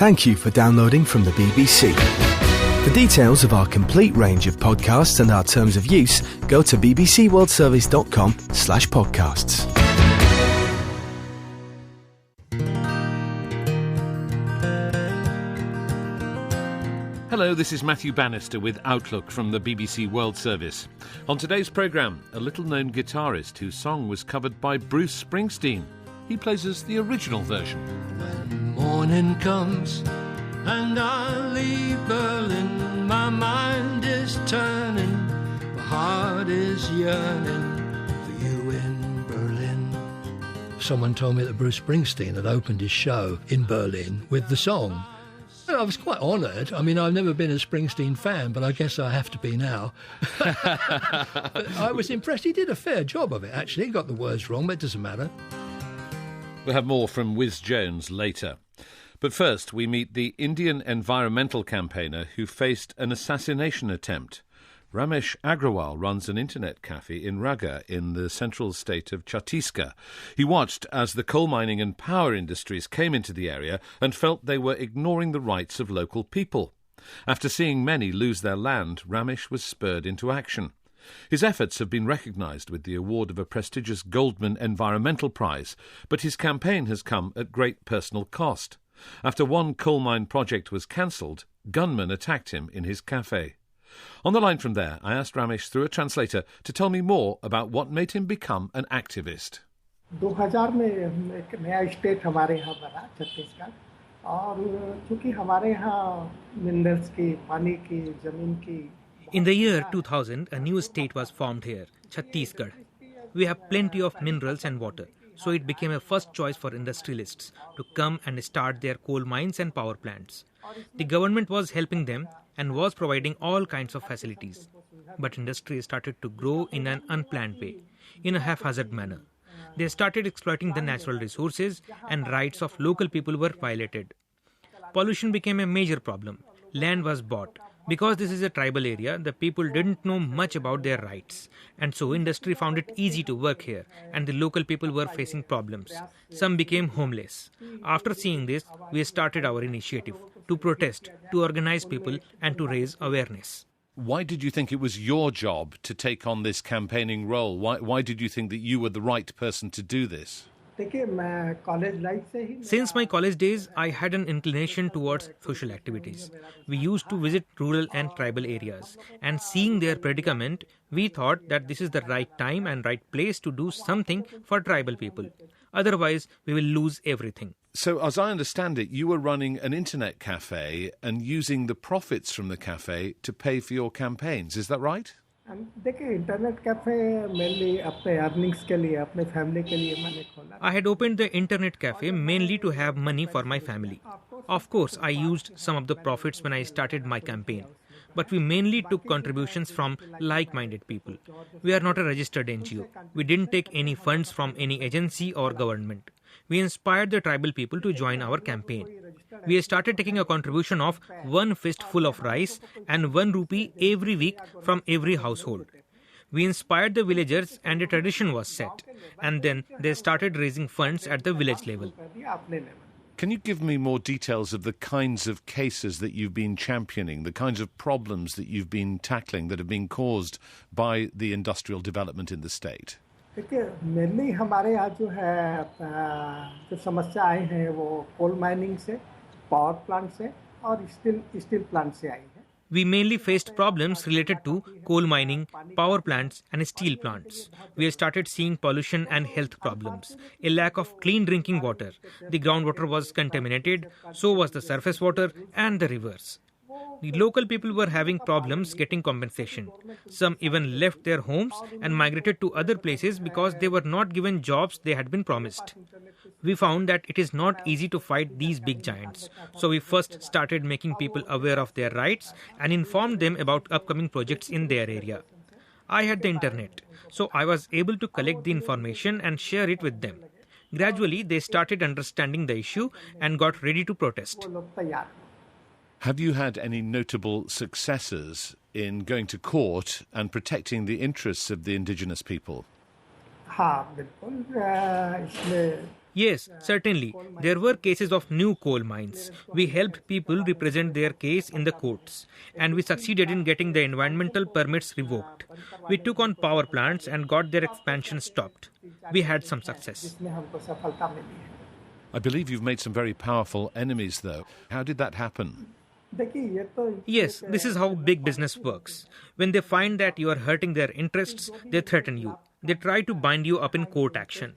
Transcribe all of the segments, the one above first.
Thank you for downloading from the BBC. For details of our complete range of podcasts and our terms of use, go to bbcworldservice.com/podcasts. Hello, this is Matthew Bannister with Outlook from the BBC World Service. On today's programme, a little-known guitarist whose song was covered by Bruce Springsteen. He plays us the original version. When morning comes and I leave Berlin, my mind is turning, my heart is yearning for you in Berlin. Someone told me that Bruce Springsteen had opened his show in Berlin with the song. I was quite honoured. I mean, I've never been a Springsteen fan, but I guess I have to be now. But I was impressed. He did a fair job of it, actually. He got the words wrong, but it doesn't matter. We'll have more from Wiz Jones later. But first, we meet the Indian environmental campaigner who faced an assassination attempt. Ramesh Agrawal runs an internet cafe in Raga in the central state of Chhattisgarh. He watched as the coal mining and power industries came into the area and felt they were ignoring the rights of local people. After seeing many lose their land, Ramesh was spurred into action. His efforts have been recognised with the award of a prestigious Goldman Environmental Prize, but his campaign has come at great personal cost. After one coal mine project was cancelled, gunmen attacked him in his cafe. On the line from there, I asked Ramesh through a translator to tell me more about what made him become an activist. 2000 में एक नया state हमारे यहाँ बना छत्तीसगढ़ और चूँकि हमारे यहाँ मिनरल्स की पानी की ज़मीन की In the year 2000, a new state was formed here, Chhattisgarh. We have plenty of minerals and water, so it became a first choice for industrialists to come and start their coal mines and power plants. The government was helping them and was providing all kinds of facilities. But industry started to grow in an unplanned way, in a haphazard manner. They started exploiting the natural resources and rights of local people were violated. Pollution became a major problem. Land was bought. Because this is a tribal area, the people didn't know much about their rights. And so industry found it easy to work here and the local people were facing problems. Some became homeless. After seeing this, we started our initiative to protest, to organize people and to raise awareness. Why did you think it was your job to take on this campaigning role? Why did you think that you were the right person to do this? Since my college days, I had an inclination towards social activities. We used to visit rural and tribal areas, and seeing their predicament, we thought that this is the right time and right place to do something for tribal people. Otherwise, we will lose everything. So, as I understand it, you were running an internet cafe and using the profits from the cafe to pay for your campaigns. Is that right? देखिए internet cafe mainly अपने earnings के लिए अपने family के लिए मैंने खोला. I had opened the internet cafe mainly to have money for my family. Of course, I used some of the profits when I started my campaign. But we mainly took contributions from like-minded people. We are not a registered NGO. We didn't take any funds from any agency or government. We inspired the tribal people to join our campaign. We started taking a contribution of 1 fistful of rice and 1 rupee every week from every household. We inspired the villagers and a tradition was set. And then they started raising funds at the village level. Can you give me more details of the kinds of cases that you've been championing, the kinds of problems that you've been tackling that have been caused by the industrial development in the state? देखिए mainly हमारे यहाँ जो है जो समस्या आई हैं वो coal mining से, पावर प्लांट से और स्टील प्लांट से आई है. We mainly faced problems related to coal mining, power plants and steel plants. We started seeing pollution and health problems, a lack of clean drinking water. The groundwater was contaminated, so was the surface water and the rivers. The local people were having problems getting compensation. Some even left their homes and migrated to other places because they were not given jobs they had been promised. We found that it is not easy to fight these big giants. So we first started making people aware of their rights and informed them about upcoming projects in their area. I had the internet, so I was able to collect the information and share it with them. Gradually, they started understanding the issue and got ready to protest. Have you had any notable successes in going to court and protecting the interests of the indigenous people? हाँ बिल्कुल. इसमें Yes, certainly. There were cases of new coal mines. We helped people represent their case in the courts, and we succeeded in getting the environmental permits revoked. We took on power plants and got their expansion stopped. We had some success. I believe you've made some very powerful enemies, though. How did that happen? Yes, this is how big business works. When they find that you are hurting their interests, they threaten you. They try to bind you up in court action.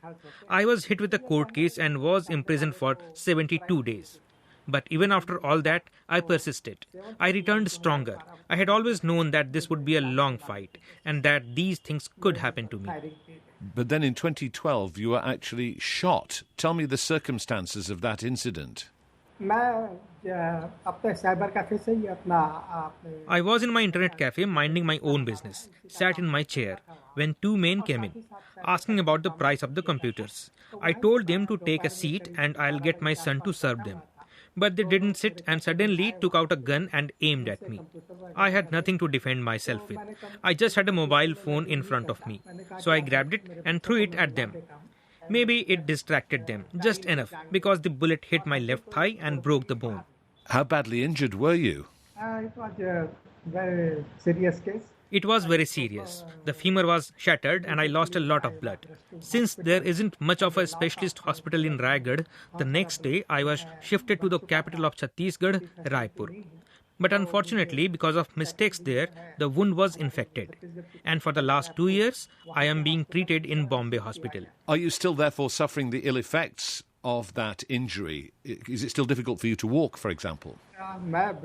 I was hit with a court case and was imprisoned for 72 days. But even after all that, I persisted. I returned stronger. I had always known that this would be a long fight and that these things could happen to me. But then in 2012, you were actually shot. Tell me the circumstances of that incident. I was in my internet cafe minding my own business, sat in my chair, when two men came in, asking about the price of the computers. I told them to take a seat and I'll get my son to serve them. But they didn't sit and suddenly took out a gun and aimed at me. I had nothing to defend myself with. I just had a mobile phone in front of me. So I grabbed it and threw it at them. Maybe it distracted them, just enough, because the bullet hit my left thigh and broke the bone. How badly injured were you? It was a very serious case. It was very serious. The femur was shattered and I lost a lot of blood. Since there isn't much of a specialist hospital in Raigad, the next day I was shifted to the capital of Chhattisgarh, Raipur. But unfortunately, because of mistakes there, the wound was infected. And for the last 2 years, I am being treated in Bombay Hospital. Are you still therefore suffering the ill effects of that injury? Is it still difficult for you to walk, for example?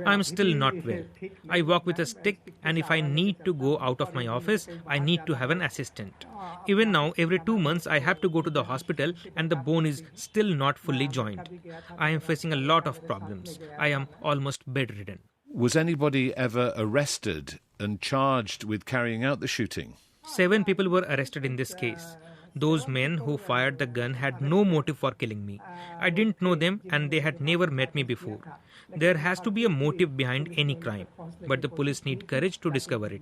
I'm still not well. I walk with a stick, and if I need to go out of my office, I need to have an assistant. Even now, every 2 months, I have to go to the hospital and the bone is still not fully joined. I am facing a lot of problems. I am almost bedridden. Was anybody ever arrested and charged with carrying out the shooting? 7 people were arrested in this case. Those men who fired the gun had no motive for killing me. I didn't know them and they had never met me before. There has to be a motive behind any crime, but the police need courage to discover it.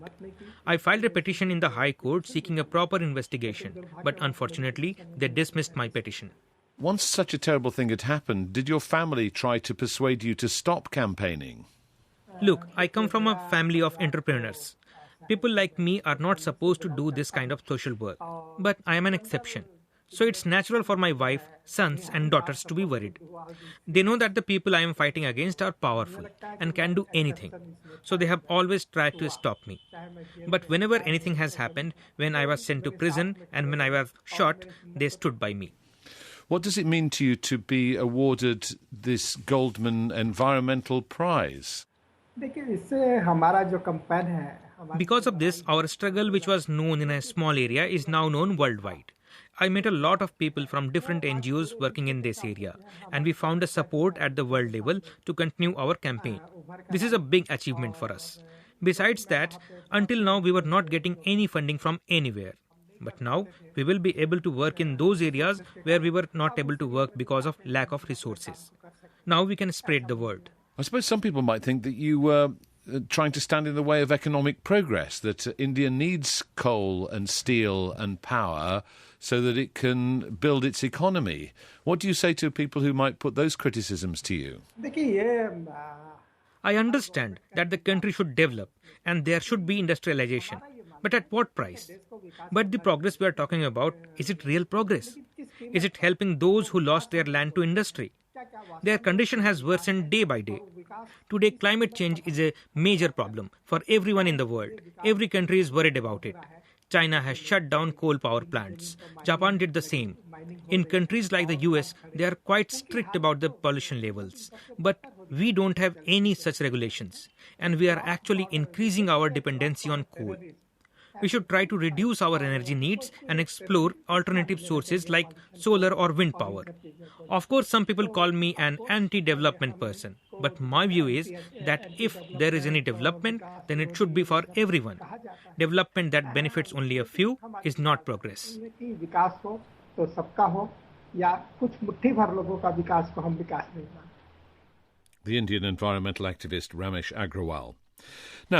I filed a petition in the High Court seeking a proper investigation, but unfortunately, they dismissed my petition. Once such a terrible thing had happened, did your family try to persuade you to stop campaigning? Look, I come from a family of entrepreneurs. People like me are not supposed to do this kind of social work, but I am an exception. So it's natural for my wife, sons and daughters to be worried. They know that the people I am fighting against are powerful and can do anything. So they have always tried to stop me. But whenever anything has happened, when I was sent to prison and when I was shot, they stood by me. What does it mean to you to be awarded this Goldman Environmental Prize? Because of this, our struggle, which was known in a small area, is now known worldwide. I met a lot of people from different NGOs working in this area, and we found a support at the world level to continue our campaign. This is a big achievement for us. Besides that, until now we were not getting any funding from anywhere. But now we will be able to work in those areas where we were not able to work because of lack of resources. Now we can spread the word. I suppose some people might think that you were trying to stand in the way of economic progress, that India needs coal and steel and power so that it can build its economy. What do you say to people who might put those criticisms to you? I understand that the country should develop and there should be industrialization. But at what price? But the progress we are talking about, is it real progress? Is it helping those who lost their land to industry? Their condition has worsened day by day. Today, climate change is a major problem for everyone in the world. Every country is worried about it. China has shut down coal power plants. Japan did the same. In countries like the US, they are quite strict about the pollution levels. But we don't have any such regulations. And we are actually increasing our dependency on coal. We should try to reduce our energy needs and explore alternative sources like solar or wind power. Of course, some people call me an anti-development person. But my view is that if there is any development, then it should be for everyone. Development that benefits only a few is not progress. The Indian environmental activist Ramesh Agrawal. Now,